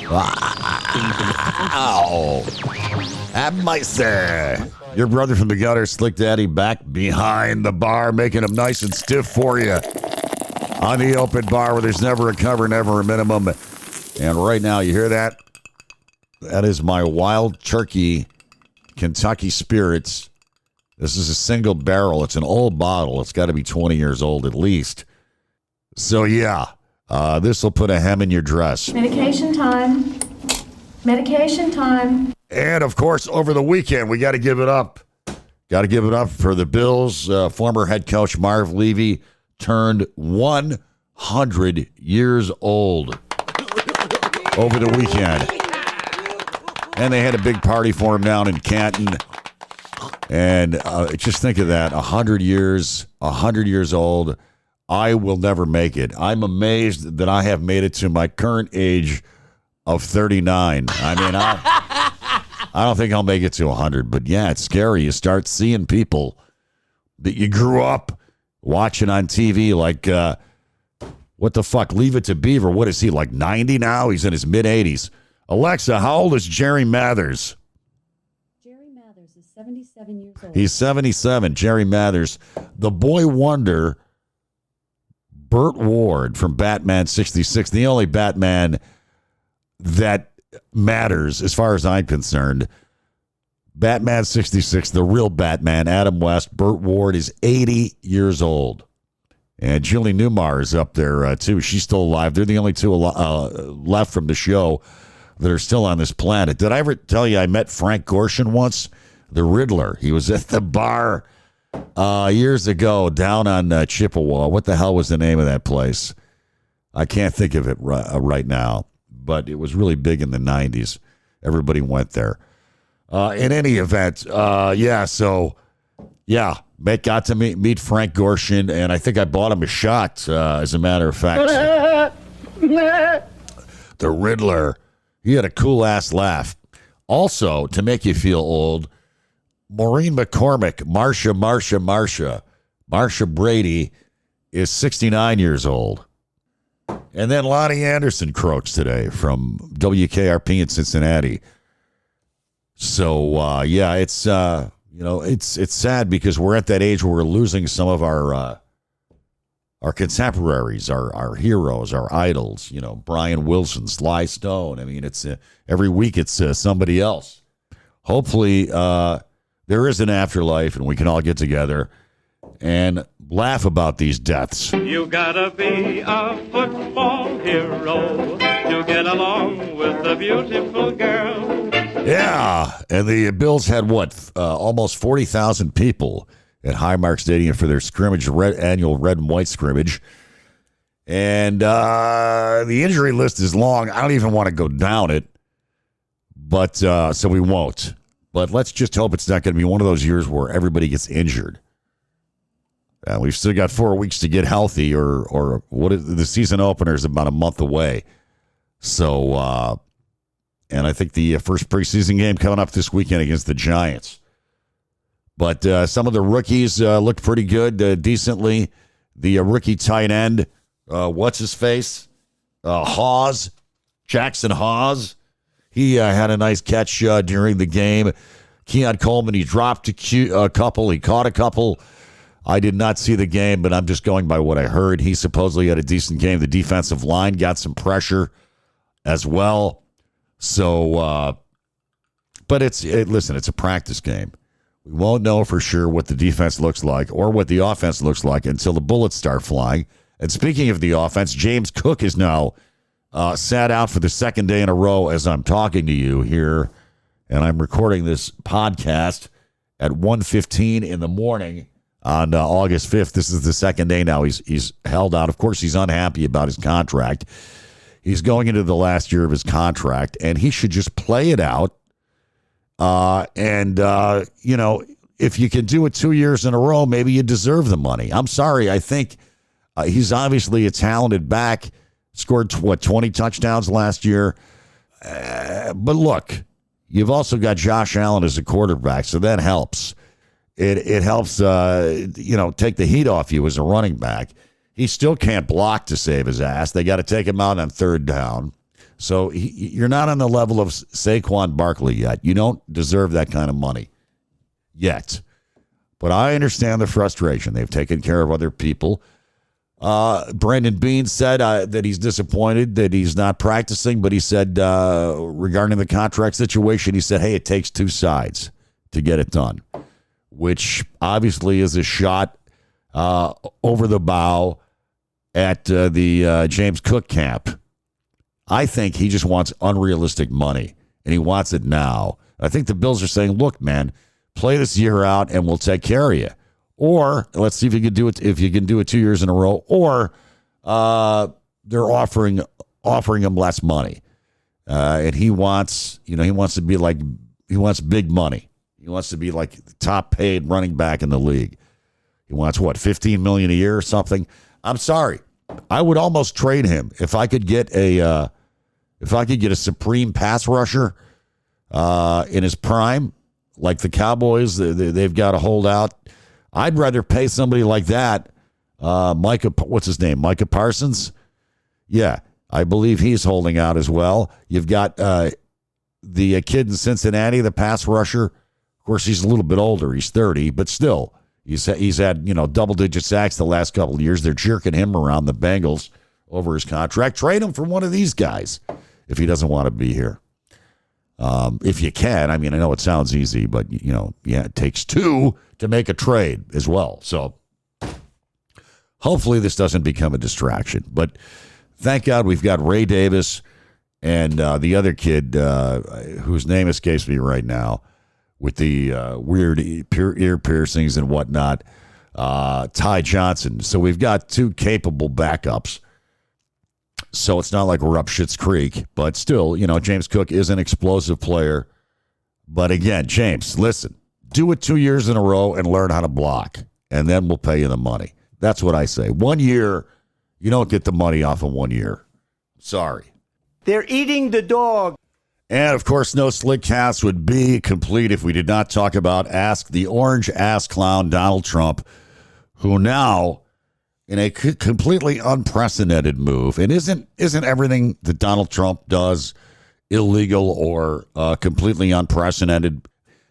Wow. Meister. Your brother from the gutter, Slick Daddy, back behind the bar, making them nice and stiff for you. On the open bar where there's never a cover, never a minimum. And right now, you hear that? That is my Wild Turkey Kentucky Spirits. This is a single barrel. It's an old bottle. It's got to be 20 years old at least. So, yeah, this will put a hem in your dress. Medication time. Medication time. And, of course, over the weekend, we got to give it up. Got to give it up for the Bills. Former head coach Marv Levy turned 100 years old over the weekend. And they had a big party for him down in Canton. And just think of that, 100 years old. I will never make it. I'm amazed that I have made it to my current age of 39. I mean, I don't think I'll make it to 100. But, yeah, it's scary. You start seeing people that you grew up watching on TV like, what the fuck, Leave It to Beaver. What is he, like 90 now? He's in his mid-80s. Alexa, how old is Jerry Mathers? Jerry Mathers is 77 years old. He's 77, Jerry Mathers. The boy wonder, Burt Ward from Batman 66, the only Batman that matters as far as I'm concerned. Batman 66, the real Batman, Adam West. Burt Ward is 80 years old. And Julie Newmar is up there, too. She's still alive. They're the only two left from the show that are still on this planet. Did I ever tell you I met Frank Gorshin once? The Riddler. He was at the bar years ago down on Chippewa. What the hell was the name of that place? I can't think of it right now, but it was really big in the 90s. Everybody went there. In any event, got to meet Frank Gorshin, and I think I bought him a shot, as a matter of fact. The Riddler. He had a cool-ass laugh. Also, to make you feel old, Maureen McCormick, Marsha Brady is 69 years old. And then Lonnie Anderson croaks today from WKRP in Cincinnati. So, it's it's sad because we're at that age where we're losing some of our contemporaries, our heroes, our idols. You know, Brian Wilson, Sly Stone. I mean, it's every week it's somebody else. Hopefully, there is an afterlife, and we can all get together and laugh about these deaths. You gotta be a football hero to get along with a beautiful girl. Yeah, and the Bills had almost 40,000 people at Highmark Stadium for their scrimmage, annual red and white scrimmage. And the injury list is long. I don't even want to go down it, but so we won't. But let's just hope it's not going to be one of those years where everybody gets injured. We've still got 4 weeks to get healthy, or the season opener is about a month away. So, and I think the first preseason game coming up this weekend against the Giants. But some of the rookies looked pretty good, decently. The rookie tight end, what's his face? Jackson Hawes. He had a nice catch during the game. Keon Coleman, he dropped a couple. He caught a couple. I did not see the game, but I'm just going by what I heard. He supposedly had a decent game. The defensive line got some pressure as well. So, but listen, it's a practice game. We won't know for sure what the defense looks like or what the offense looks like until the bullets start flying. And speaking of the offense, James Cook is now sat out for the second day in a row as I'm talking to you here. And I'm recording this podcast at 1:15 in the morning on August 5th. This is the second day now he's held out. Of course, he's unhappy about his contract. He's going into the last year of his contract, and he should just play it out. If you can do it 2 years in a row, maybe you deserve the money. I'm sorry. I think he's obviously a talented back, scored, 20 touchdowns last year. But look, you've also got Josh Allen as a quarterback, so that helps. It helps, take the heat off you as a running back. He still can't block to save his ass. They got to take him out on third down. So you're not on the level of Saquon Barkley yet. You don't deserve that kind of money yet. But I understand the frustration. They've taken care of other people. Brandon Beane said that he's disappointed that he's not practicing, but he said regarding the contract situation, he said, hey, it takes two sides to get it done, which obviously is a shot over the bow at the James Cook camp. I think he just wants unrealistic money, and he wants it now. I think the Bills are saying, look, man, play this year out, and we'll take care of you. Or let's see if you can do it. If you can do it 2 years in a row, or they're offering him less money, and he wants big money. He wants to be like the top paid running back in the league. He wants what, $15 million a year or something. I'm sorry, I would almost trade him if I could get a supreme pass rusher in his prime, like the Cowboys. They've got to hold out. I'd rather pay somebody like that. What's his name? Micah Parsons? Yeah, I believe he's holding out as well. You've got the kid in Cincinnati, the pass rusher. Of course, he's a little bit older. He's 30, but still, he's had double-digit sacks the last couple of years. They're jerking him around, the Bengals, over his contract. Trade him for one of these guys if he doesn't want to be here. If you can. I mean, I know it sounds easy, but, it takes two to make a trade as well. So hopefully this doesn't become a distraction. But thank God we've got Ray Davis and the other kid whose name escapes me right now with the weird ear piercings and whatnot, Ty Johnson. So we've got two capable backups. So it's not like we're up Schitt's Creek, but still, James Cook is an explosive player. But again, James, listen, do it 2 years in a row and learn how to block, and then we'll pay you the money. That's what I say. 1 year, you don't get the money off of 1 year. Sorry. They're eating the dog. And, of course, no Slick Cast would be complete if we did not talk about Ask the Orange Ass Clown Donald Trump, who now, in a completely unprecedented move, and isn't everything that Donald Trump does illegal or completely unprecedented?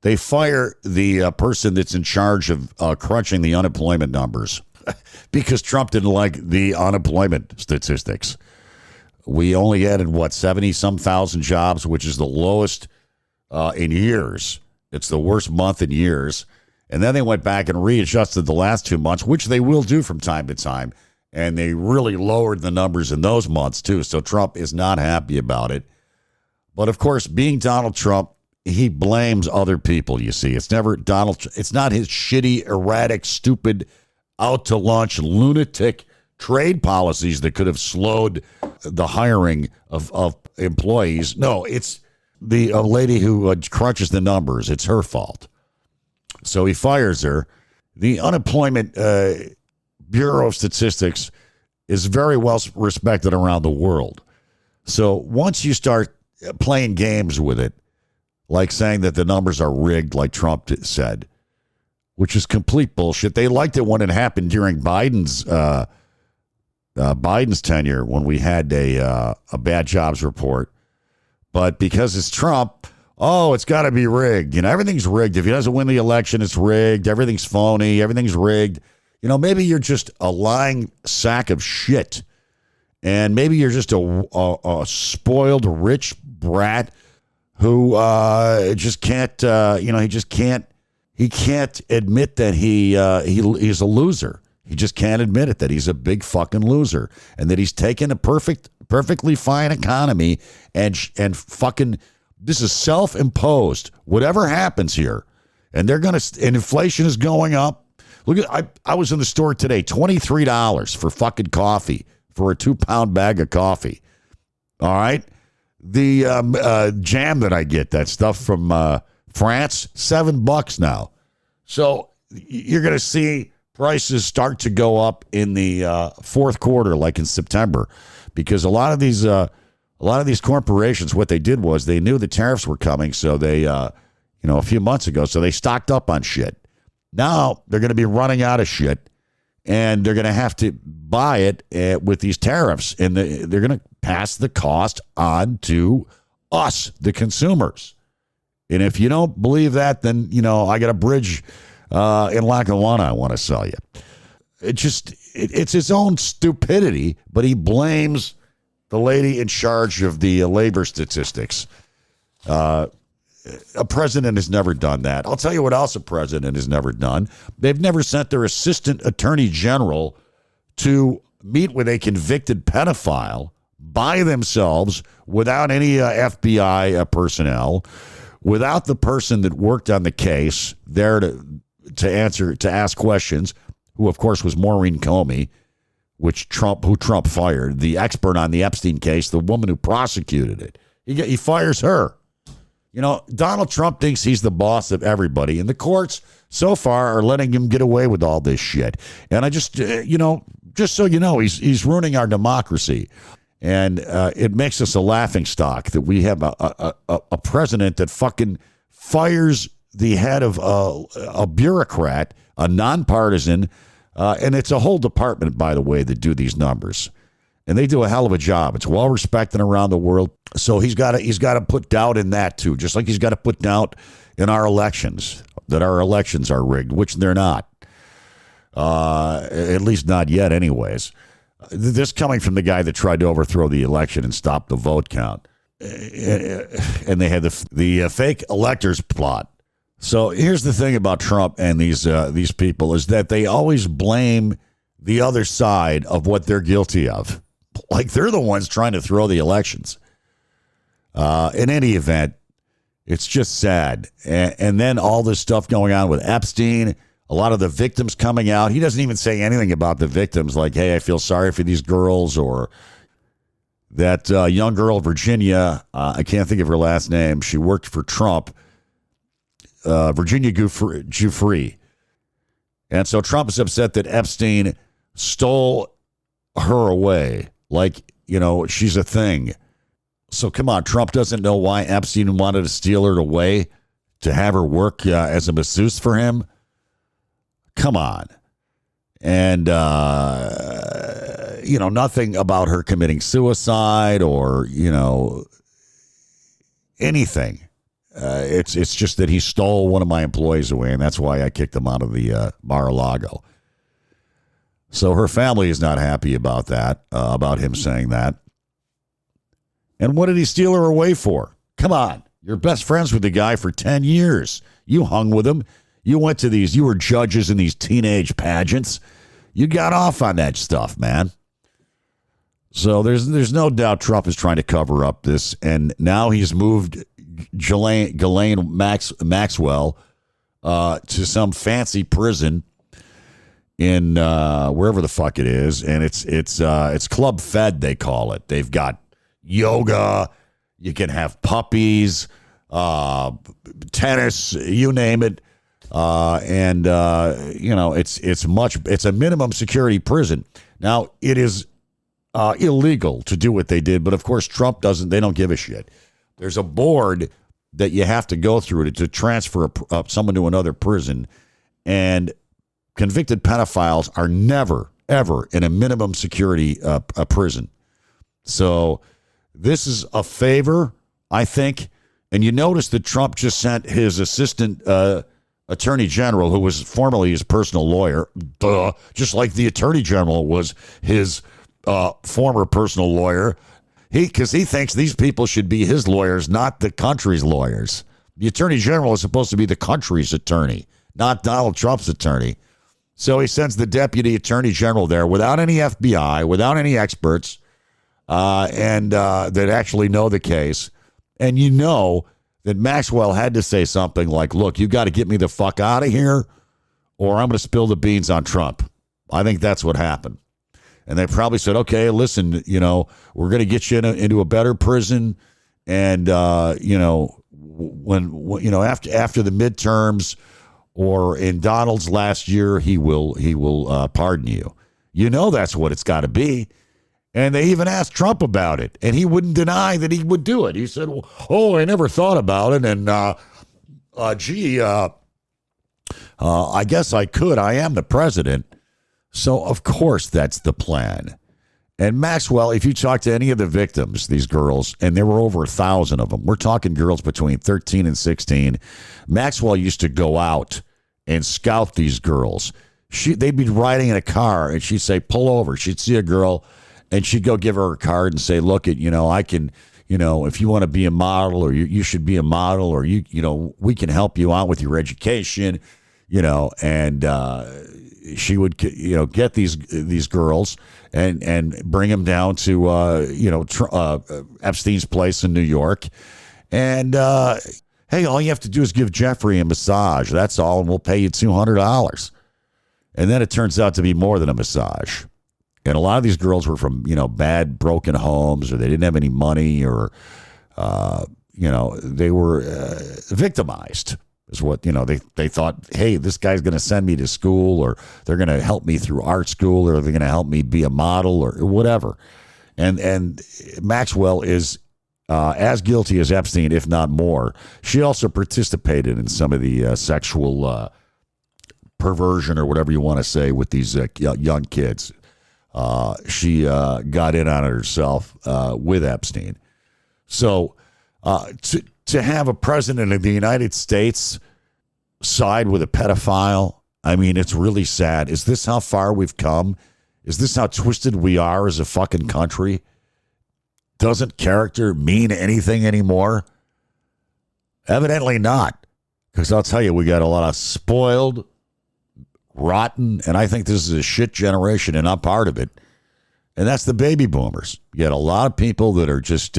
They fire the person that's in charge of crunching the unemployment numbers because Trump didn't like the unemployment statistics. We only added, 70-some thousand jobs, which is the lowest in years. It's the worst month in years. And then they went back and readjusted the last 2 months, which they will do from time to time. And they really lowered the numbers in those months, too. So Trump is not happy about it. But, of course, being Donald Trump, he blames other people, you see. It's never it's not his shitty, erratic, stupid, out-to-lunch, lunatic trade policies that could have slowed the hiring of employees. No, it's the lady who crunches the numbers. It's her fault. So he fires her. The Unemployment Bureau of Statistics is very well respected around the world. So once you start playing games with it, like saying that the numbers are rigged, like Trump said, which is complete bullshit. They liked it when it happened during Biden's tenure, when we had a bad jobs report. But because it's Trump, it's got to be rigged. Everything's rigged. If he doesn't win the election, it's rigged. Everything's phony. Everything's rigged. Maybe you're just a lying sack of shit. And maybe you're just a spoiled rich brat who just can't, he can't admit that he's a loser. He just can't admit it, that he's a big fucking loser, and that he's taken a perfectly fine economy and fucking, this is self-imposed. Whatever happens here, and and inflation is going up. Look at, I was in the store today, $23 for fucking coffee, for a 2-pound bag of coffee. All right. The jam that I get, that stuff from France, $7 now. So you're going to see prices start to go up in the fourth quarter, like in September, because a lot of these corporations, what they did was they knew the tariffs were coming, so they a few months ago, so they stocked up on shit. Now they're going to be running out of shit, and they're going to have to buy it with these tariffs, and they're going to pass the cost on to us, the consumers. And if you don't believe that, then, I got a bridge in Lackawanna I want to sell you. It's his own stupidity, but he blames the lady in charge of the labor statistics. A president has never done that. I'll tell you what else a president has never done. They've never sent their assistant attorney general to meet with a convicted pedophile by themselves without any FBI personnel, without the person that worked on the case there to ask questions, who of course was Maureen Comey, who Trump fired, the expert on the Epstein case, the woman who prosecuted it. He fires her. Donald Trump thinks he's the boss of everybody, and the courts so far are letting him get away with all this shit. And I just so you know, he's ruining our democracy. And it makes us a laughingstock that we have a president that fucking fires the head of a bureaucrat, a nonpartisan, and it's a whole department, by the way, that do these numbers. And they do a hell of a job. It's well respected around the world. So he's got to put doubt in that too, just like he's got to put doubt in our elections, that our elections are rigged, which they're not. At least not yet, anyways. This coming from the guy that tried to overthrow the election and stop the vote count. And they had the fake electors plot. So here's the thing about Trump and these people is that they always blame the other side of what they're guilty of. Like they're the ones trying to throw the elections. In any event, it's just sad. And then all this stuff going on with Epstein, a lot of the victims coming out. He doesn't even say anything about the victims, like, hey, I feel sorry for these girls, or that young girl, Virginia, I can't think of her last name. She worked for Trump, Virginia Giuffre. And so Trump is upset that Epstein stole her away. Like, she's a thing. So come on, Trump doesn't know why Epstein wanted to steal her away to have her work as a masseuse for him. Come on. And, nothing about her committing suicide or, anything. It's just that he stole one of my employees away, and that's why I kicked him out of the Mar-a-Lago. So her family is not happy about that, about him saying that. And what did he steal her away for? Come on. You're best friends with the guy for 10 years. You hung with him. You went to you were judges in these teenage pageants. You got off on that stuff, man. So there's no doubt Trump is trying to cover up this. And now he's moved Ghislaine Maxwell to some fancy prison in wherever the fuck it is. And it's Club Fed, they call it. They've got yoga. You can have puppies, tennis, you name it. It's a minimum security prison. Now, it is illegal to do what they did, but of course Trump they don't give a shit. There's a board that you have to go through to transfer someone to another prison, and convicted pedophiles are never, ever in a minimum security prison. So this is a favor, I think. And you notice that Trump just sent his assistant attorney general, who was formerly his personal lawyer, just like the attorney general was his former personal lawyer, because he thinks these people should be his lawyers, not the country's lawyers. The attorney general is supposed to be the country's attorney, not Donald Trump's attorney. So he sends the deputy attorney general there without any FBI, without any experts, and that actually know the case. And you know that Maxwell had to say something like, look, you got to get me the fuck out of here, or I'm going to spill the beans on Trump. I think that's what happened. And they probably said, okay, listen, we're going to get you into a better prison. And, after the midterms or in Donald's last year, he will pardon you. That's what it's got to be. And they even asked Trump about it, and he wouldn't deny that he would do it. He said, I never thought about it. And, I guess I could. I am the president. So, of course, that's the plan. And Maxwell, if you talk to any of the victims, these girls, and there were over 1,000 of them, we're talking girls between 13 and 16. Maxwell used to go out and scout these girls. They'd be riding in a car, and she'd say, pull over. She'd see a girl, and she'd go give her a card and say, look, I can, if you want to be a model, or you should be a model, or, we can help you out with your education, and she would, get these girls and bring them down to, Epstein's place in New York. And, hey, all you have to do is give Jeffrey a massage. That's all, and we'll pay you $200. And then it turns out to be more than a massage. And a lot of these girls were from, bad, broken homes, or they didn't have any money, or, they were victimized. Is what, they thought, hey, this guy's going to send me to school, or they're going to help me through art school, or they're going to help me be a model, or whatever. And Maxwell is as guilty as Epstein, if not more. She also participated in some of the sexual perversion, or whatever you want to say, with these young kids. She got in on it herself with Epstein. So to have a president of the United States side with a pedophile, I mean, it's really sad. Is this how far we've come? Is this how twisted we are as a fucking country? Doesn't character mean anything anymore? Evidently not. Because I'll tell you, we got a lot of spoiled, rotten, and I think this is a shit generation, and I'm part of it. And that's the baby boomers. You got a lot of people that are just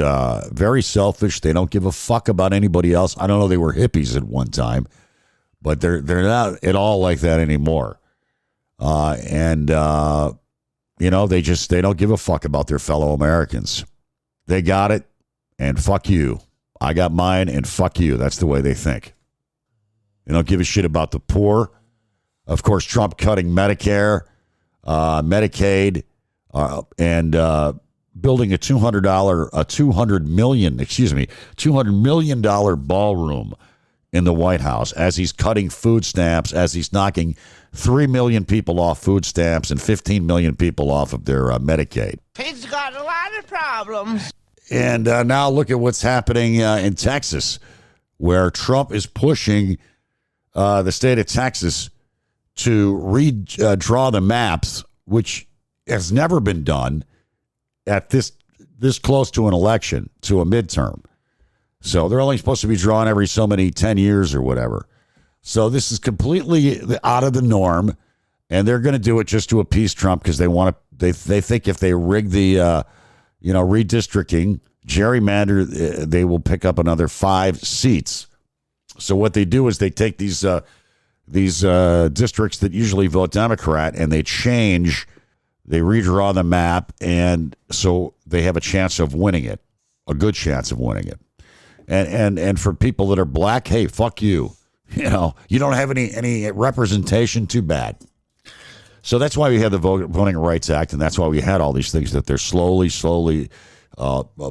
very selfish. They don't give a fuck about anybody else. I don't know. They were hippies at one time, but they're not at all like that anymore. They don't give a fuck about their fellow Americans. They got it, and fuck you. I got mine, and fuck you. That's the way they think. They don't give a shit about the poor. Of course, Trump cutting Medicare, Medicaid, and building a $200 million ballroom in the White House as he's cutting food stamps, as he's knocking 3 million people off food stamps and 15 million people off of their Medicaid. He's got a lot of problems. And now look at what's happening in Texas, where Trump is pushing the state of Texas to redraw the maps, which has never been done at this close to an election, to a midterm. So they're only supposed to be drawn every so many 10 years or whatever. So this is completely out of the norm, and they're going to do it just to appease Trump, because they think if they rig the redistricting, gerrymander, they will pick up another 5 seats. So what they do is they take these districts that usually vote Democrat, and they redraw the map, and so they have a chance of winning it, a good chance of winning it. And for people that are black, hey, fuck you. You don't have any representation, too bad. So that's why we had the Voting Rights Act, and that's why we had all these things that they're slowly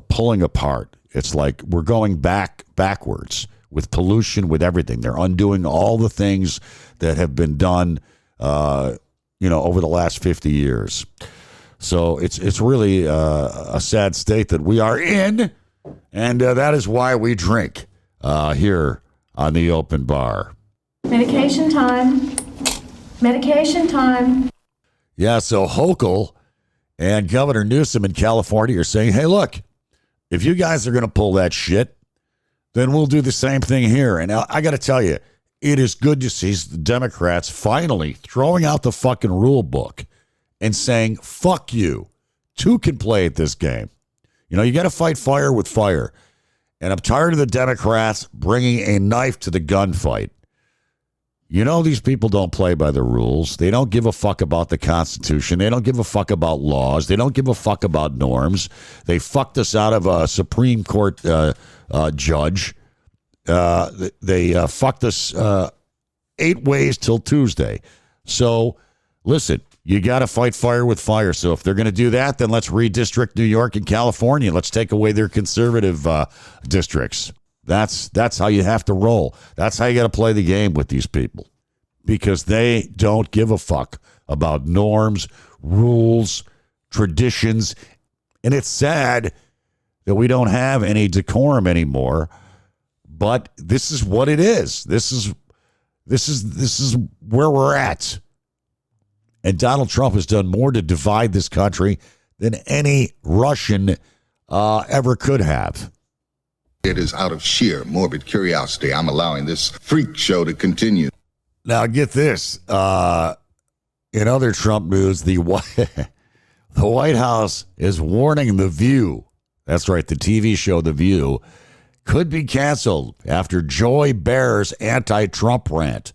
pulling apart. It's like we're going backwards with pollution, with everything. They're undoing all the things that have been done over the last 50 years. So it's really a sad state that we are in, and that is why we drink here on the open bar. Medication time. Medication time. Yeah, so Hochul and Governor Newsom in California are saying, hey, look, if you guys are going to pull that shit, then we'll do the same thing here. And I got to tell you, it is good to see the Democrats finally throwing out the fucking rule book and saying, fuck you. 2 can play at this game. You got to fight fire with fire. And I'm tired of the Democrats bringing a knife to the gunfight. These people don't play by the rules. They don't give a fuck about the Constitution. They don't give a fuck about laws. They don't give a fuck about norms. They fucked us out of a Supreme Court judge. They fucked us 8 ways till Tuesday. So, listen, you got to fight fire with fire. So if they're going to do that, then let's redistrict New York and California. Let's take away their conservative districts. That's how you have to roll. That's how you got to play the game with these people. because they don't give a fuck about norms, rules, traditions. And it's sad that we don't have any decorum anymore, but this is what it is. This is where we're at. And Donald Trump has done more to divide this country than any Russian ever could have. It is out of sheer morbid curiosity I'm allowing this freak show to continue. Now, get this. In other Trump news, the White House is warning The View. That's right, the TV show The View could be canceled after Joy Bear's anti-Trump rant.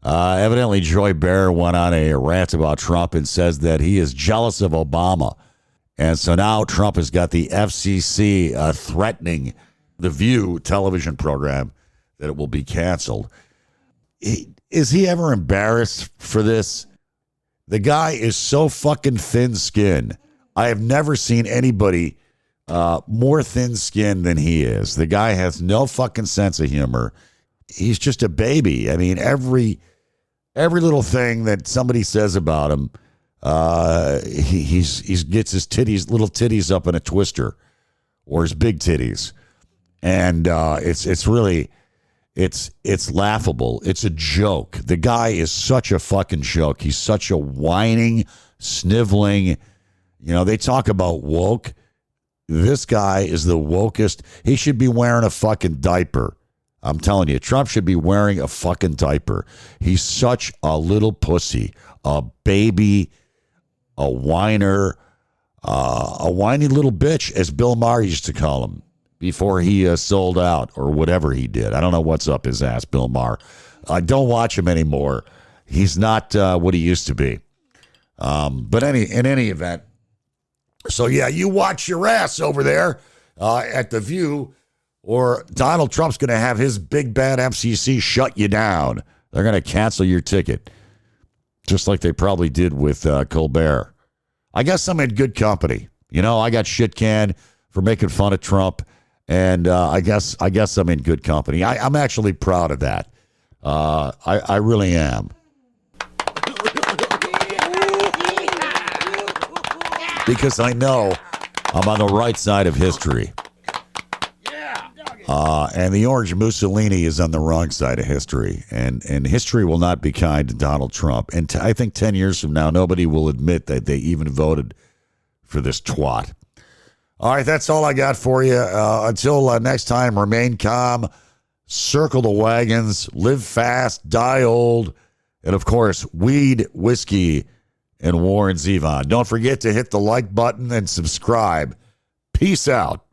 Evidently, Joy Bear went on a rant about Trump and says that he is jealous of Obama. And so now Trump has got the FCC threatening The View television program that it will be canceled. Is he ever embarrassed for this? The guy is so fucking thin-skinned. I have never seen anybody more thin-skinned than he is. The guy has no fucking sense of humor. He's just a baby. I mean, every little thing that somebody says about him, he gets his little titties up in a twister, or his big titties, and it's really laughable. It's a joke. The guy is such a fucking joke. He's such a whining, sniveling. They talk about woke. This guy is the wokest. He should be wearing a fucking diaper. I'm telling you, Trump should be wearing a fucking diaper. He's such a little pussy, a baby, a whiner, a whiny little bitch, as Bill Maher used to call him before he sold out or whatever he did. I don't know what's up his ass, Bill Maher. I don't watch him anymore. He's not what he used to be. But in any event, so yeah, you watch your ass over there at The View, or Donald Trump's going to have his big bad FCC shut you down. They're going to cancel your ticket, just like they probably did with Colbert. I guess I'm in good company. I got shit canned for making fun of Trump, and I guess I'm in good company. I'm actually proud of that. I really am. Because I know I'm on the right side of history. And the orange Mussolini is on the wrong side of history. And history will not be kind to Donald Trump. And I think 10 years from now, nobody will admit that they even voted for this twat. All right, that's all I got for you. Until next time, remain calm, circle the wagons, live fast, die old, and, of course, weed, whiskey, and Warren Zevon. Don't forget to hit the like button and subscribe. Peace out.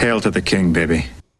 Hail to the king, baby.